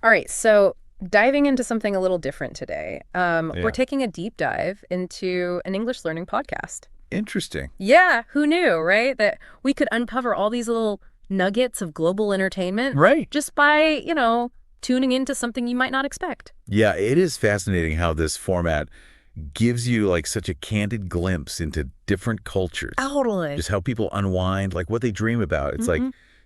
All right, so diving into something a little different today. Yeah. We're taking a deep dive into an English learning podcast. Interesting. Yeah, who knew, right? That we could uncover all these little nuggets of global entertainment Right. just by, tuning into something you might not expect. Yeah, it is fascinating how this format gives you like such a candid glimpse into different cultures. Totally. Just how people unwind, like what they dream about. It's like,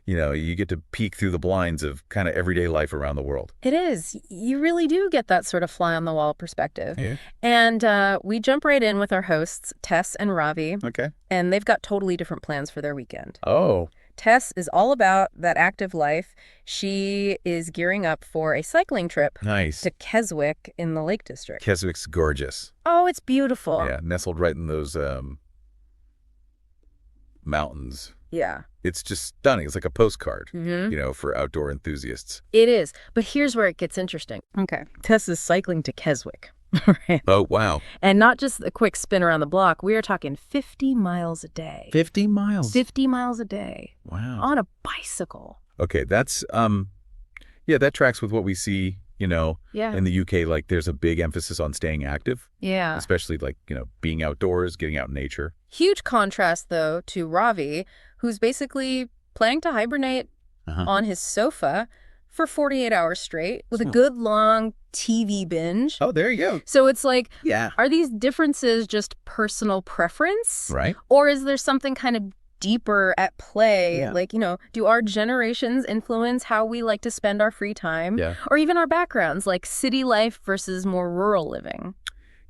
you get to peek through the blinds of kind of everyday life around the world. It is. You really do get that sort of fly on the wall perspective. Yeah. And we jump right in with our hosts, Tess and Ravi. Okay. And they've got totally different plans for their weekend. Oh. Tess is all about that active life. She is gearing up for a cycling trip Nice. to Keswick in the Lake District. Keswick's gorgeous. Oh, it's beautiful. Yeah, nestled right in those mountains. Yeah. It's just stunning. It's like a postcard, Mm-hmm. For outdoor enthusiasts. It is. But here's where it gets interesting. Okay. Tess is cycling to Keswick. Right. Oh, wow. And not just a quick spin around the block. We are talking 50 miles a day. 50 miles. 50 miles a day. Wow. On a bicycle. Okay, that's that tracks with what we see, Yeah. in the UK. Like there's a big emphasis on staying active, Yeah. especially like, being outdoors, getting out in nature. Huge contrast, though, to Ravi, who's basically planning to hibernate on his sofa for 48 hours straight with a good long TV binge. Oh, there you go. So it's like, Yeah. are these differences just personal preference? Right. Or is there something kind of deeper at play? Yeah. Like, do our generations influence how we like to spend our free time? Yeah. Or even our backgrounds, like city life versus more rural living?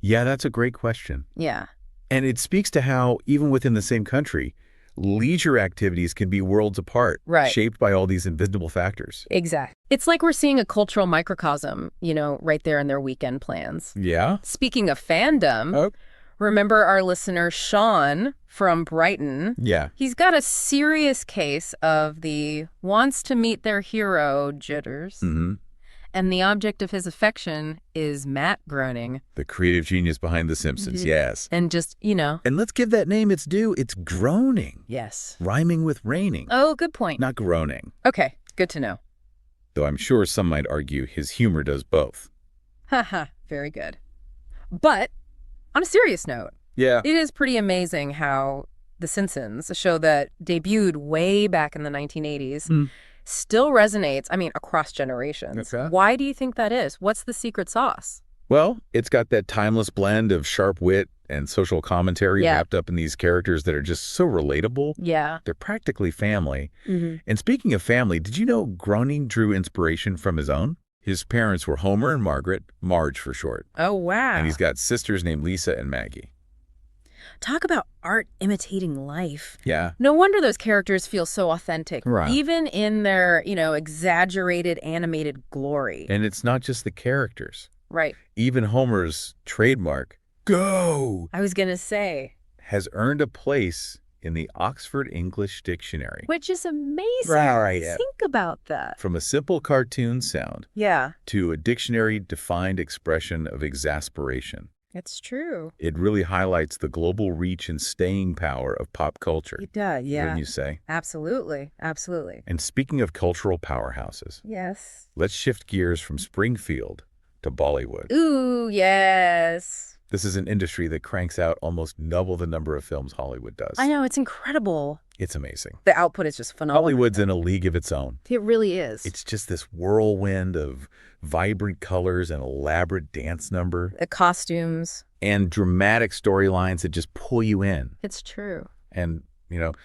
Yeah, that's a great question. Yeah. And it speaks to how, even within the same country, leisure activities can be worlds apart, Right. shaped by all these invisible factors. Exactly. It's like we're seeing a cultural microcosm, right there in their weekend plans. Yeah. Speaking of fandom, Oh. remember our listener Sean from Brighton? Yeah. He's got a serious case of the wants to meet their hero jitters. Mm-hmm. And the object of his affection is Matt Groening. The creative genius behind The Simpsons, yes. And just, And let's give that name its due. It's groaning, yes. rhyming with raining, Oh, good point. not groaning. Okay, good to know. Though I'm sure some might argue his humor does both. Haha, very good. But on a serious note, Yeah. it is pretty amazing how The Simpsons, a show that debuted way back in the 1980s, still resonates, across generations. Okay. Why do you think that is? What's the secret sauce? Well, it's got that timeless blend of sharp wit and social commentary Yeah. wrapped up in these characters that are just so relatable. Yeah. They're practically family. Mm-hmm. And speaking of family, did you know Groening drew inspiration from his own? His parents were Homer and Margaret, Marge for short. Oh, wow. And he's got sisters named Lisa and Maggie. Talk about art imitating life. Yeah. No wonder those characters feel so authentic, Right. even in their, exaggerated animated glory. And it's not just the characters. Right. Even Homer's trademark, go, I was going to say. has earned a place in the Oxford English Dictionary. Which is amazing. Right, yeah. Think about that. From a simple cartoon sound Yeah, to a dictionary-defined expression of exasperation. it's true. It really highlights the global reach and staying power of pop culture, It does, yeah. wouldn't you say? Absolutely. Absolutely. And speaking of cultural powerhouses, Yes. let's shift gears from Springfield to Bollywood. Ooh, yes. This is an industry that cranks out almost double the number of films Hollywood does. I know, it's incredible. It's amazing. The output is just phenomenal. Hollywood's in a league of its own. It really is. It's just this whirlwind of vibrant colors and elaborate dance number The costumes. and dramatic storylines that just pull you in. It's true. And,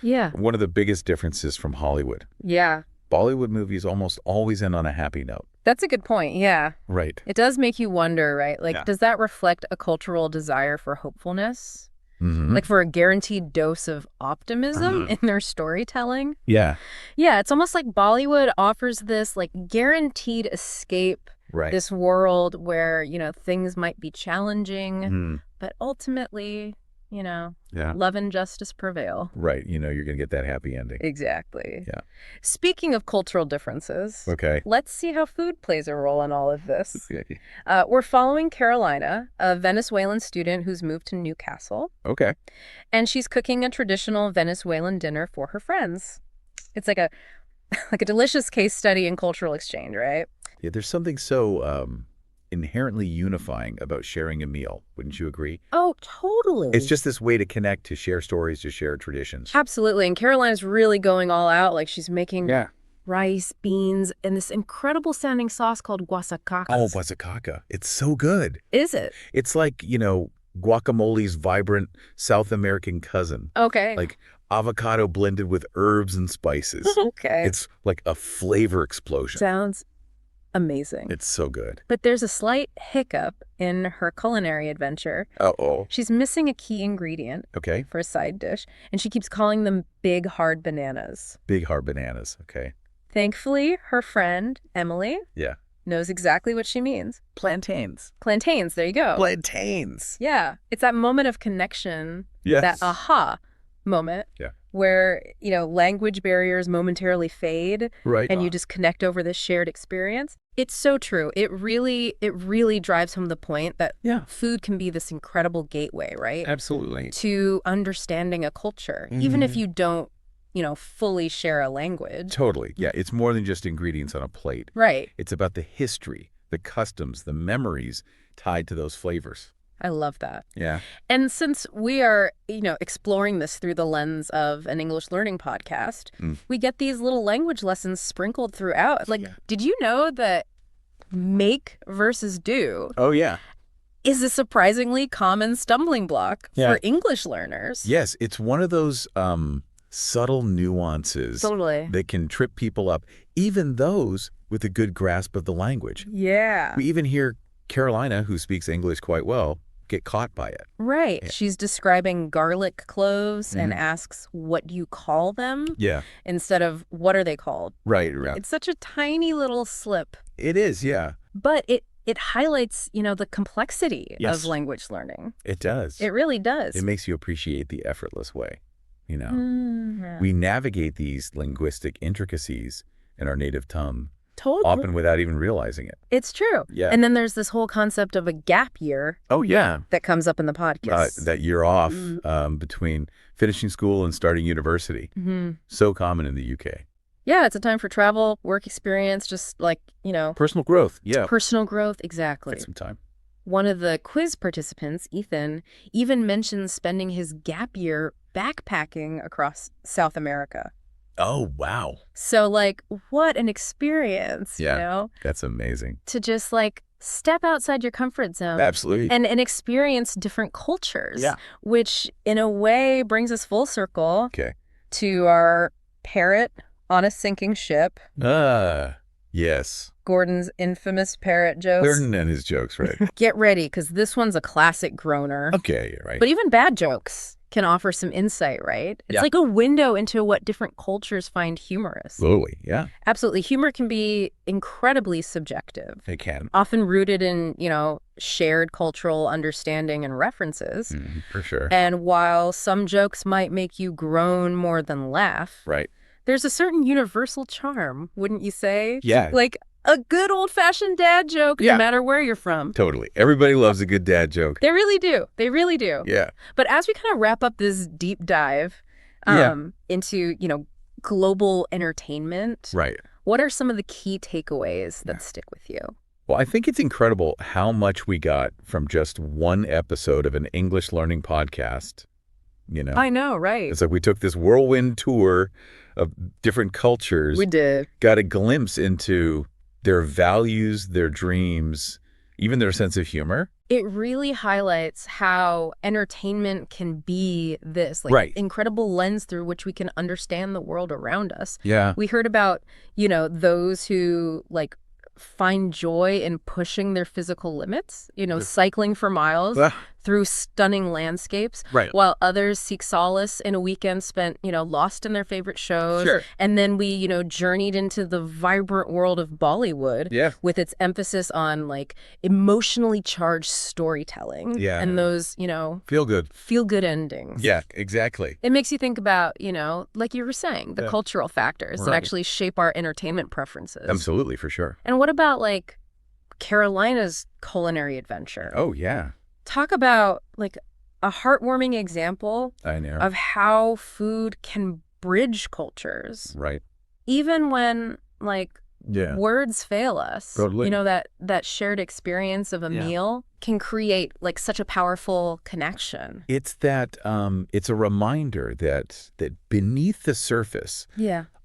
Yeah. one of the biggest differences from Hollywood, Yeah. Bollywood movies almost always end on a happy note. That's a good point, yeah. Right. It does make you wonder, right? Like, Yeah. does that reflect a cultural desire for hopefulness? Mm-hmm. Like for a guaranteed dose of optimism in their storytelling? Yeah. Yeah, it's almost like Bollywood offers this like guaranteed escape, Right. this world where, things might be challenging, Mhm. but ultimately, Yeah. love and justice prevail. Right. You're going to get that happy ending. Exactly. Yeah. Speaking of cultural differences, Okay. let's see how food plays a role in all of this. Okay. We're following Carolina, a Venezuelan student who's moved to Newcastle, Okay. and she's cooking a traditional Venezuelan dinner for her friends. It's like a like a delicious case study in cultural exchange, right? Yeah, there's something so inherently unifying about sharing a meal. Wouldn't you agree? Oh, totally. It's just this way to connect, to share stories, to share traditions. Absolutely. And Caroline's really going all out. Like she's making Yeah. rice, beans, and this incredible sounding sauce called guasacacas. Oh, guasacaca. It's so good. Is it? It's like, guacamole's vibrant South American cousin. Okay. Like avocado blended with herbs and spices. Okay. It's like a flavor explosion. Sounds amazing. It's so good. But there's a slight hiccup in her culinary adventure. Uh-oh. She's missing a key ingredient Okay. for a side dish, and she keeps calling them big, hard bananas. Big hard bananas. Okay. Thankfully, her friend, Emily, Yeah. knows exactly what she means. Plantains. Plantains, there you go. Plantains. Yeah. It's that moment of connection, Yes. that aha moment, Yeah. where, language barriers momentarily fade, Right. and you just connect over this shared experience. It's so true. It really drives home the point that food can be this incredible gateway, right? Absolutely. To understanding a culture, even if you don't, fully share a language. Totally. Yeah. It's more than just ingredients on a plate. Right. It's about the history, the customs, the memories tied to those flavors. I love that. Yeah. And since we are, exploring this through the lens of an English learning podcast, we get these little language lessons sprinkled throughout. Like, did you know that make versus do Oh, yeah. is a surprisingly common stumbling block for English learners? Yes. It's one of those subtle nuances Totally. that can trip people up, even those with a good grasp of the language. Yeah. We even hear Carolina, who speaks English quite well, get caught by it. Right. Yeah. She's describing garlic cloves and asks, what do you call them? Yeah. Instead of, what are they called? Right. It's such a tiny little slip. It is, yeah. But it highlights, the complexity Yes. of language learning. It does. It really does. It makes you appreciate the effortless way, We navigate these linguistic intricacies in our native tongue, Totally. often without even realizing it. It's true. Yeah. And then there's this whole concept of a gap year Oh, yeah. that comes up in the podcast. That year off between finishing school and starting university. So common in the UK. Yeah, it's a time for travel, work experience, just like, Personal growth. Yeah. personal growth. Exactly. Get some time. One of the quiz participants, Ethan, even mentions spending his gap year backpacking across South America. Oh, wow. So, like, what an experience, Yeah. That's amazing. to just, like, step outside your comfort zone. Absolutely. And experience different cultures. Yeah. Which, in a way, brings us full circle Okay. to our parrot on a sinking ship. Yes. Gordon's infamous parrot jokes. Gordon and his jokes, right? Get ready, because this one's a classic groaner. Okay, you're right. But even bad jokes can offer some insight, right? It's Yeah. like a window into what different cultures find humorous. Slowly, yeah. Absolutely. Humor can be incredibly subjective, They can. often rooted in, shared cultural understanding and references. For sure. And while some jokes might make you groan more than laugh, Right. there's a certain universal charm, wouldn't you say? Yeah. Like a good old-fashioned dad joke, Yeah. no matter where you're from. Totally. Everybody loves a good dad joke. They really do. They really do. Yeah. But as we kind of wrap up this deep dive into, global entertainment, Right. what are some of the key takeaways that stick with you? Well, I think it's incredible how much we got from just one episode of an English learning podcast. I know, right? It's like we took this whirlwind tour of different cultures. We did. Got a glimpse into their values, their dreams, even their sense of humor. It really highlights how entertainment can be this Right. incredible lens through which we can understand the world around us. Yeah. We heard about, those who find joy in pushing their physical limits, cycling for miles Ah. through stunning landscapes, Right. while others seek solace in a weekend spent, lost in their favorite shows. Sure. And then we, journeyed into the vibrant world of Bollywood Yeah. with its emphasis on emotionally charged storytelling Yeah. and those, Feel good. feel-good endings. Yeah, exactly. It makes you think about, like you were saying, the cultural factors that Right. actually shape our entertainment preferences. Absolutely, for sure. And what about Carolina's culinary adventure? Oh, yeah. Talk about a heartwarming example I know. of how food can bridge cultures. Right. Even when words fail us. Totally. You know, that shared experience of a meal can create like such a powerful connection. It's that it's a reminder that beneath the surface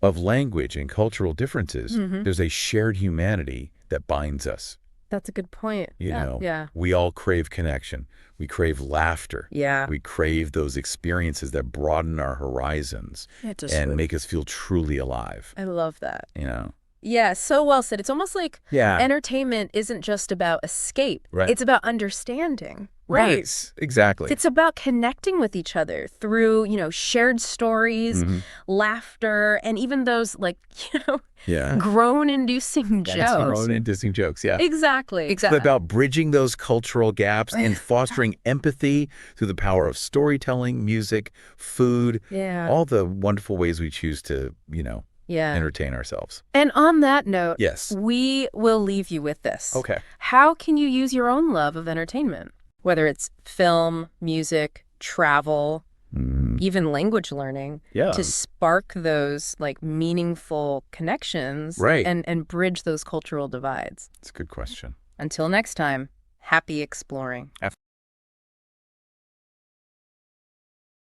of language and cultural differences, there's a shared humanity that binds us. That's a good point. You know, we all crave connection. We crave laughter. Yeah. We crave those experiences that broaden our horizons and make us feel truly alive. I love that. You know? Yeah, so well said. It's almost like entertainment isn't just about escape. Right. It's about understanding. Right. Exactly. It's about connecting with each other through, you know, shared stories, laughter, and even those like, you know, groan-inducing jokes. Groan-inducing jokes, Exactly. It's about bridging those cultural gaps and fostering empathy through the power of storytelling, music, food, all the wonderful ways we choose to, you know, entertain ourselves. And on that note, yes, we will leave you with this. Okay. How can you use your own love of entertainment? Whether it's film, music, travel, even language learning, to spark those like meaningful connections and bridge those cultural divides? It's a good question. Until next time, happy exploring.